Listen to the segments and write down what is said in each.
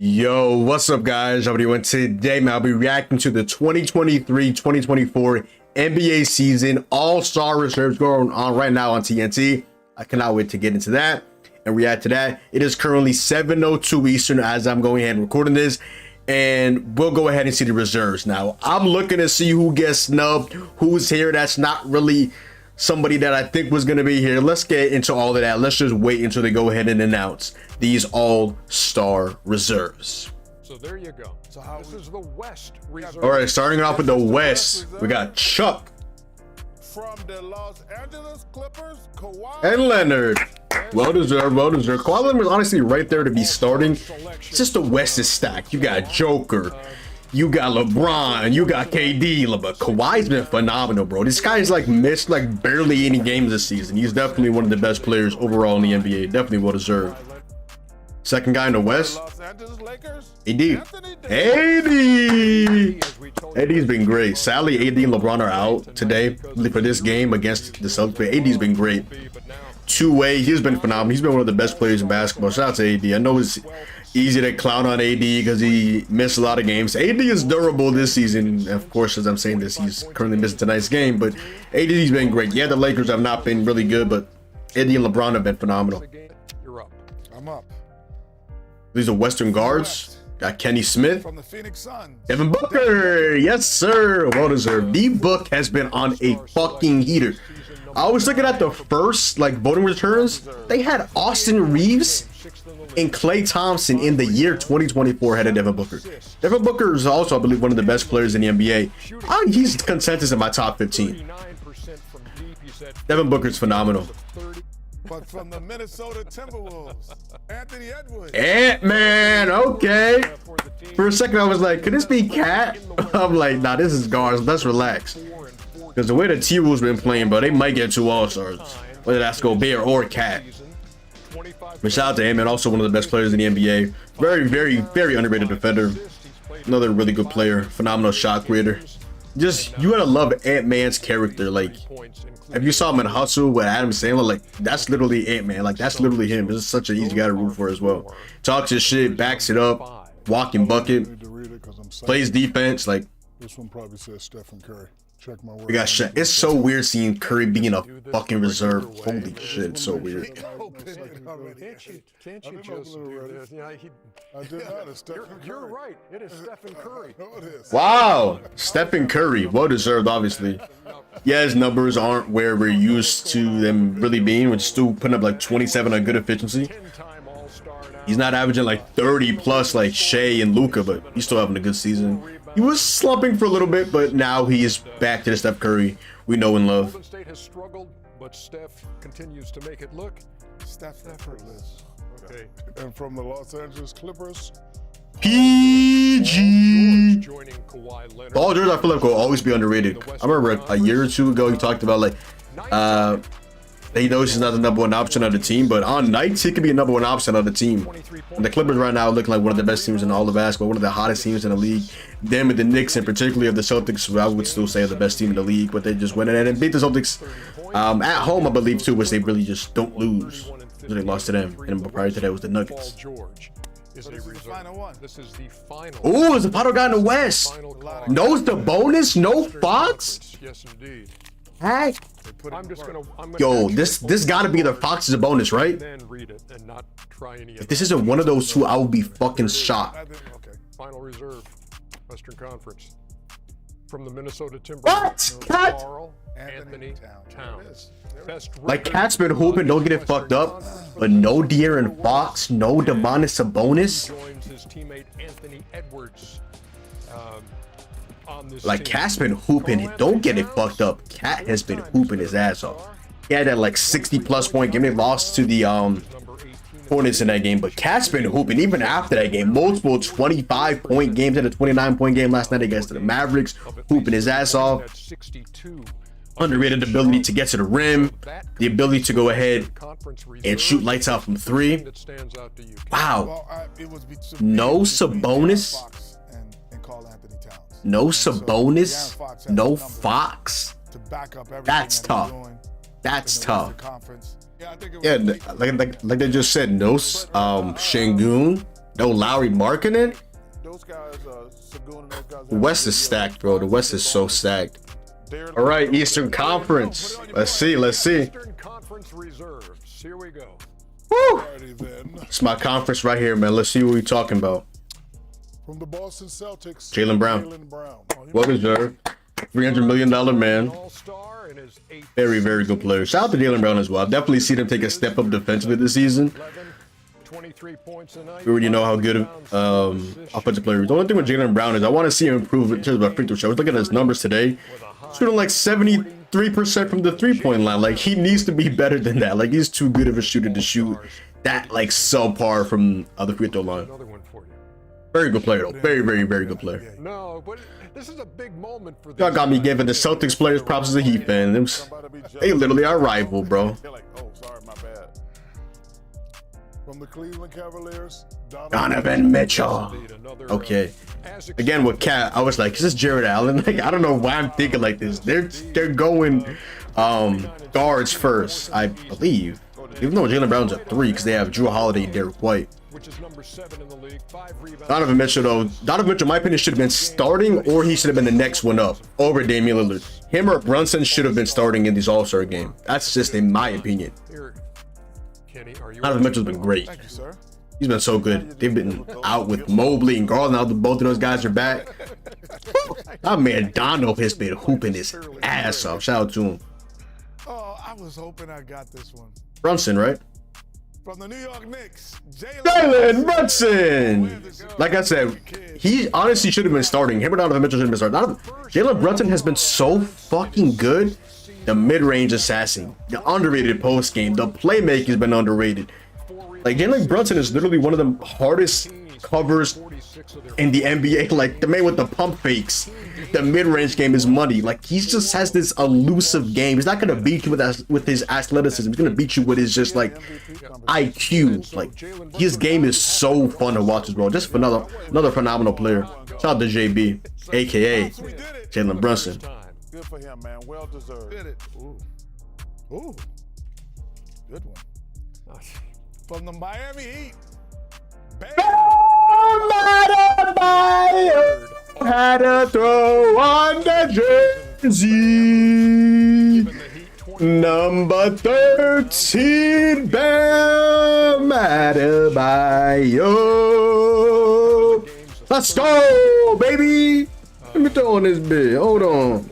Yo, what's up, guys? How are you doing today? Man, I'll be reacting to the 2023-2024 NBA season all-star reserves going on right now on TNT. I cannot wait to get into that and react to that. It is currently 7:02 Eastern as I'm going ahead and recording this, and we'll go ahead and see the reserves. Now, I'm looking to see who gets snubbed, who's here that's not really somebody that I think was going to be here. Let's get into all of that. Let's just wait until they go ahead and announce these all-star reserves. So there you go. So this is the West reserve. All right, starting off with the West, we got Chuck from the Los Angeles Clippers, Kawhi and Leonard. Well deserved, well deserved. Kawhi Leonard was honestly right there to be starting. It's just the West is stacked. You got Joker, you got LeBron, you got KD, but Kawhi's been phenomenal, bro. This guy's like missed like barely any games this season. He's definitely one of the best players overall in the NBA. Definitely well deserved. Second guy in the West, AD. AD's been great. Sadly, AD and LeBron are out today for this game against the Celtics, but AD's been great. Two-way, he's been phenomenal. He's been one of the best players in basketball. Shout out to AD. I know it's easy to clown on AD because he missed a lot of games. AD is durable this season. Of course, as I'm saying this, he's currently missing tonight's game, but AD's been great. Yeah, the Lakers have not been really good, but AD and LeBron have been phenomenal. You're up. I'm up. These are Western guards. Got Kenny Smith, From the Phoenix Suns. Devin Booker. Yes, sir. Well deserved. D-Book has been on a fucking heater. I was looking at the first voting returns. They had Austin Reeves and Klay Thompson in the year 2024 ahead of Devin Booker. Devin Booker is also, I believe, one of the best players in the NBA. He's consensus in my top 15. Devin Booker's phenomenal. But from the Minnesota Timberwolves, Anthony Edwards. Ant-Man, okay. For a second, I was like, could this be Cat? I'm like, nah, this is guards. Let's relax. Because the way the T-Wolves been playing, bro, they might get two All-Stars. Whether that's Gobert or Cat. But shout out to him, and also one of the best players in the NBA. Very, very, very underrated defender. Another really good player. Phenomenal shot creator. Just, you gotta love Ant-Man's character. Like, if you saw him in Hustle with Adam Sandler, like, that's literally Ant-Man. Like, that's literally him. This is such an easy guy to root for as well. Talks his shit, backs it up, walking bucket, plays defense. Like, This one probably says Stephen Curry. Check my work. we got shit. It's so weird seeing Curry being a fucking reserve. Holy shit, it's so weird. Can't you just do this? Yeah, I did not. It's Stephen you're Curry. right. It is Stephen Curry. No, it is. Wow, Stephen Curry, well deserved, obviously. Yeah, his numbers aren't where we're used to them really being. We're still putting up like 27 on good efficiency. He's not averaging like 30 plus like Shea and Luka, but he's still having a good season. He was slumping for a little bit, but now he is back to the Steph Curry we know and love. Golden State has struggled, but Steph continues to make it look effortless. okay. And from the Los Angeles Clippers, PG. Joining Kawhi Leonard. Paul George, I feel like will always be underrated. I remember a year or two ago he talked about like he knows he's not the #1 option on the team, but on nights he could be a #1 option on the team. And the Clippers right now looking like one of the best teams in all of basketball, one of the hottest teams in the league. Them and the Knicks, and particularly of the Celtics, I would still say are the best team in the league, but they just went in and beat the Celtics at home, I believe, too, which they really just don't lose. So they lost to them, and prior to that was the Nuggets. George is a reserve. This is the final. Ooh, it's a final guy in the West. Knows the bonus, no Fox. Yes, indeed. Hey. I'm gonna Yo, this gotta be the Fox is a bonus, right? then read it and not try any If this isn't one of those two, I will be fucking shocked. Okay. Final reserve, Western Conference. From the Minnesota Timberwolves. What? Cat? Carl Anthony Towns. Best Like, Cat's been hooping, don't get it fucked up. But no De'Aaron Fox, no Demonis Sabonis. joins his teammate Anthony Edwards. On this Like, team. Cat's been hooping, don't get it fucked up. Cat has been hooping his ass off. He had that like 60+ point game. They lost to the Number 18 Hornets in that game, but Cat's been hooping even after that game. Multiple 25-point games, and a 29-point game last night against the Mavericks, hooping his ass off. at 62. Underrated ability to get to the rim, the ability to go ahead and shoot lights out from three. That stands out to you. Wow. it was No Sabonis, Fox and Carl Anthony Towns. no Sabonis, no Fox. To back up everything That's that tough. they're doing That's in the tough. Western Conference. Yeah, I think it was Yeah, like they just said, no Şengün, No Lowry Markkinen? Those guys, Sagoon and those guys. The West is stacked, bro. The West is so stacked. All right, Eastern Conference. Let's see. Eastern Conference reserves. Here we go. Woo! Alrighty then. It's my conference right here, man. Let's see what we're talking about. From the Boston Celtics, Jaylen Brown. Oh, Well deserved. $300 million man. All-star in his 8th Very, very good player. Shout out to Jaylen Brown as well. I've definitely seen him take a step up defensively this season. 23 points a night. We already know how good offensive player he is. The only thing with Jaylen Brown is I want to see him improve in terms of free throw shot. I was looking at his numbers today. Shooting like 73% from the three-point line. Like, he needs to be better than that. Like, he's too good of a shooter to shoot that, like, subpar from the free throw line. Another one for you. Very good player, though. Very, very, very good player. No, but this is a big moment for Y'all got me giving the Celtics players props as a Heat fan. They literally are rival, bro. They're like, oh, sorry, my bad. From the Cleveland Cavaliers, Donovan Mitchell. Okay. Again with Cat, I was like, is this Jared Allen? Like, I don't know why I'm thinking like this. They're going guards first, I believe. Even though Jaylen Brown's a 3 because they have Drew Holiday and Derek White. which is number 7 in the league. 5 rebounds. Donovan Mitchell, though. Donovan Mitchell, in my opinion, should have been starting, or he should have been the next one up over Damian Lillard. Him or Brunson should have been starting in these All-Star game. That's just in my opinion. Here, Kenny, are you Donovan Mitchell's been great. Thank you, sir. He's been so good. They've been out with Mobley and Garland. Now both of those guys are back. That man Donovan has been hooping his ass off. Shout out to him. Oh, I was hoping I got this one. Brunson, right? From the New York Knicks, Jalen Brunson. Like I said, he honestly should have been starting. Him or Donovan Mitchell should have been starting. Jalen Brunson has been so fucking good. The mid-range assassin, the underrated post game, the playmaking has been underrated. Like Jalen Brunson is literally one of the hardest covers in the NBA. Like the man with the pump fakes. The mid-range game is money. Like he just has this elusive game. He's not gonna beat you with his athleticism. He's gonna beat you with his just like IQ. Like his game is so fun to watch as well. Just another phenomenal player. Shout out to JB, aka Jalen Brunson. Good for him, man. Well deserved. Ooh. Ooh. Good one. From the Miami Heat. Bam. Had to throw on the jersey. Number 13, Bam Adebayo. Let's go, baby. Let me throw on this bit. Hold on.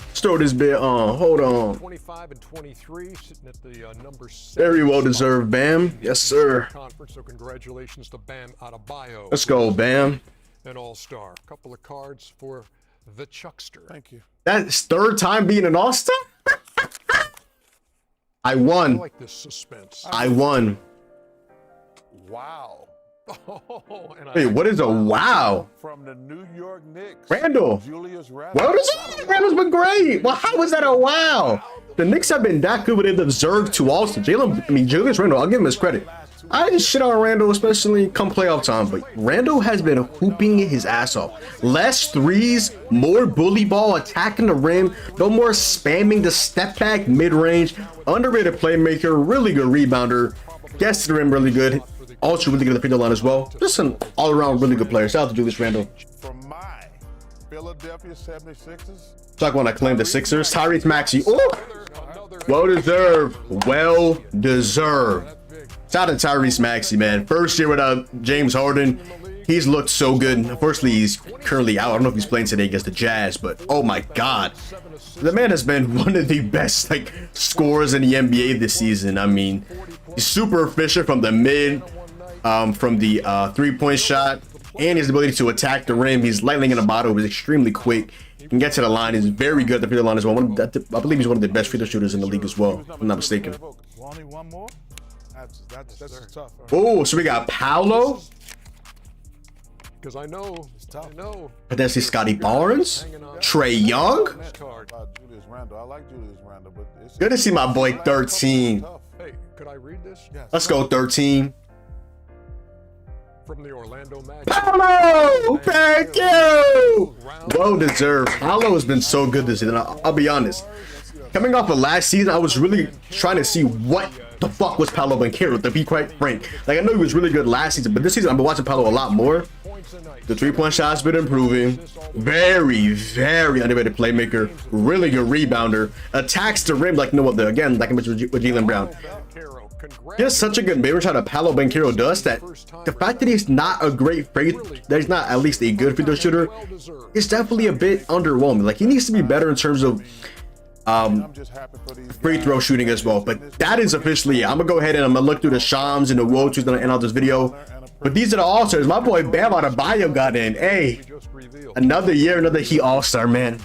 Let's throw this bit on. Hold on. 25 and 23, sitting at the number 7. Very well deserved, Bam. Yes, sir. Conference, so congratulations to Bam Adebayo. Let's go, Bam. An all-star. A couple of cards for the Chuckster. Thank you. That's third time being an all-star? I I won. like this suspense. I won. Wow. Oh, and Wait, what is a wow? From the New York Knicks. Randall. Julius Randle. What is it? Randall's been great. Well, how is that a wow? The Knicks have been that good, but they've deserved to also. Julius Randle, I'll give him his credit. I just shit on Randall, especially come playoff time, but Randall has been hooping his ass off. Less threes, more bully ball, attacking the rim, no more spamming the step back mid-range. Underrated playmaker, really good rebounder, gets to the rim really good. Also really good at the free throw line as well. Just an all-around really good player. Shout out to Julius Randle. From my Philadelphia 76ers. Talk when I claim the Sixers. Tyrese Maxey. Oh, well deserved. Well deserved. Shout out to Tyrese Maxey, man. First year without James Harden. He's looked so good. Unfortunately, he's currently out. I don't know if he's playing today against the Jazz, but oh my God. The man has been one of the best like scorers in the NBA this season. I mean, he's super efficient from the mid, from the three-point shot, and his ability to attack the rim. He's lightning in a bottle. He's extremely quick. He can get to the line. He's very good at the free throw line as well. I believe he's one of the best free throw shooters in the league as well, if I'm not mistaken. Only one more? That's tough. Oh, so we got Paolo. Because I know. Potentially Scotty Barnes. Trey Young. Julius Randle. I like Julius Randle, but it's Good to see my boy 13. Hey, could I read this? Yes. Let's go 13. From the Orlando Magic. Paolo, thank you. Well deserved. Paolo has been so good this season. I'll be honest. Coming off of last season, I was really trying to see what what the fuck was Paolo Banchero, to be quite frank. Like, I know he was really good last season, but this season I've been watching Paolo a lot more. The three-point shot's been improving. Very, very underrated playmaker. Really good rebounder. Attacks the rim like no other. Again, like I mentioned with Jaylen Brown. He has such a good mid-range shot that Paolo Banchero does that the fact that he's not a great that he's not at least a good free throw shooter is definitely a bit underwhelming. Like, he needs to be better in terms of free throw shooting as well. But that is officially it. I'm gonna go ahead and I'm gonna look through the Shams and the Woj who's gonna end out this video. But these are the All-Stars. My boy Bam Adebayo got in. Hey, another year, another Heat All-Star, man.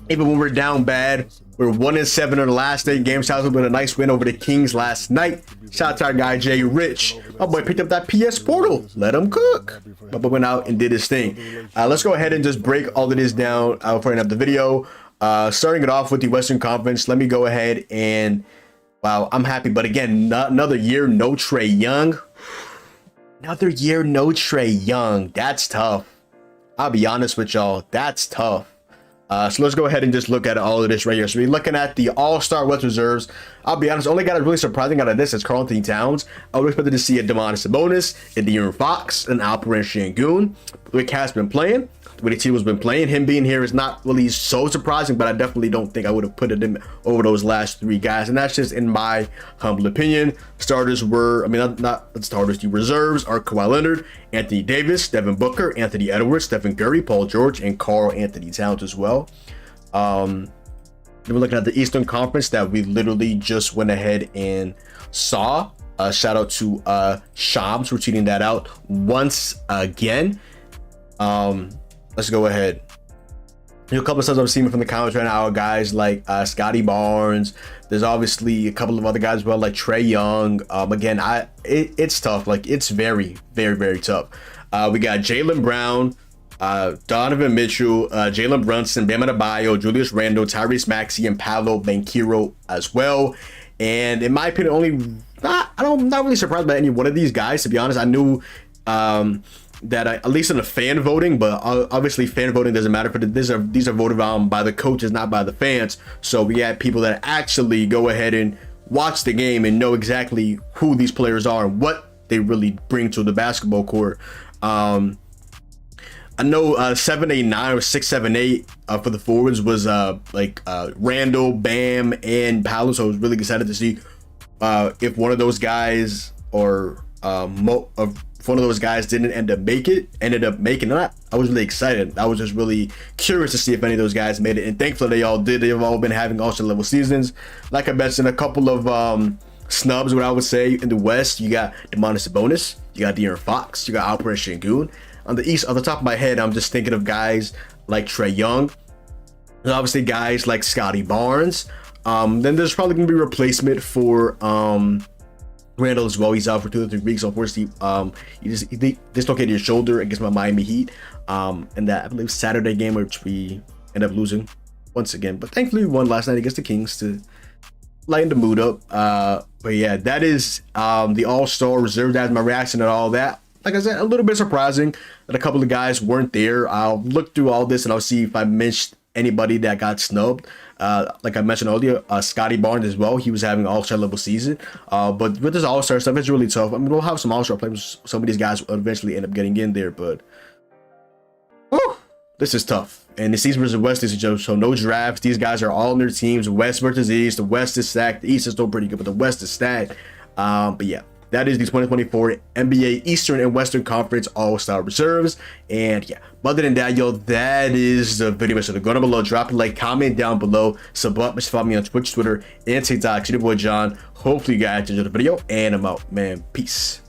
Even when we're down bad, we're 1-7 in the last 8 games. Shout out to a nice win over the Kings last night. Shout out to our guy Jay Rich. My boy picked up that PS Portal. Let him cook. My boy went out and did his thing. Let's go ahead and just break all of this down before I end up the video. Starting it off with the Western Conference. Let me go ahead and, wow, I'm happy. But again, another year, no Trae Young. Another year, no Trae Young. That's tough. I'll be honest with y'all. That's tough. So let's go ahead and just look at all of this right here. So we're looking at the All-Star West Reserves. I'll be honest, only guy that's really surprising out of this is Karl-Anthony Towns. I would expect to see a Domantas Sabonis, a De'Aaron Fox, an Alperen Sengun. The way Cat's been playing, the way the team has been playing, him being here is not really so surprising, but I definitely don't think I would have put it in over those last 3 guys. And that's just in my humble opinion. Starters were, I mean, not the starters, the reserves are Kawhi Leonard, Anthony Davis, Devin Booker, Anthony Edwards, Stephen Curry, Paul George, and Karl-Anthony Towns as well. Then we're looking at the Eastern Conference that we literally just went ahead and saw. Shout out to Shams for tweeting that out once again. Let's go ahead. There's a couple of stuff I'm seeing from the comments right now, guys like Scotty Barnes. There's obviously a couple of other guys as well, like Trae Young. Again, it's tough. Like, it's very, very, very tough. We got Jaylen Brown, Donovan Mitchell, Jalen Brunson, Bam Adebayo, Julius Randle, Tyrese Maxey, and Paolo Banchero as well. And in my opinion, I'm not really surprised by any one of these guys, to be honest. I knew that at least in the fan voting, but obviously fan voting doesn't matter. But these are voted on by the coaches, not by the fans. So we had people that actually go ahead and watch the game and know exactly who these players are and what they really bring to the basketball court. I know 789 or 678 for the forwards was Randall, Bam, and Paolo. So I was really excited to see if one of those guys or if one of those guys ended up making it. I was really excited. I was just really curious to see if any of those guys made it, and thankfully they all did. They've all been having All-Star level seasons. Like I mentioned, a couple of snubs, what I would say in the West. You got Domantas Sabonis, you got De'Aaron Fox, you got Alperen Sengun. On the East, on the top of my head, I'm just thinking of guys like Trae Young. There's obviously guys like Scotty Barnes. Then there's probably gonna be a replacement for Randall as well. He's out for 2 or 3 weeks. Unfortunately, he dislocated his shoulder against my Miami Heat in that, I believe, Saturday game, which we ended up losing once again. But thankfully, we won last night against the Kings to lighten the mood up. But yeah, that is the All-Star reserve. That's my reaction to all that. Like I said, a little bit surprising that a couple of guys weren't there. I'll look through all this and I'll see if I missed anybody that got snubbed. Like I mentioned earlier, Scotty Barnes as well. He was having an All-Star level season. But with this All-Star stuff, it's really tough. I mean, we'll have some All-Star players. Some of these guys will eventually end up getting in there, but whew, this is tough. And the East versus West is just so no drafts. These guys are all in their teams. West versus East. The West is stacked. The East is still pretty good, but the West is stacked. But yeah. That is the 2024 NBA Eastern and Western Conference All-Star Reserves. And yeah, but other than that, yo, that is the video. So go down below, drop a like, comment down below, follow me on Twitch, Twitter, and TikTok. It's your boy John. Hopefully you guys enjoyed the video, and I'm out, man. Peace.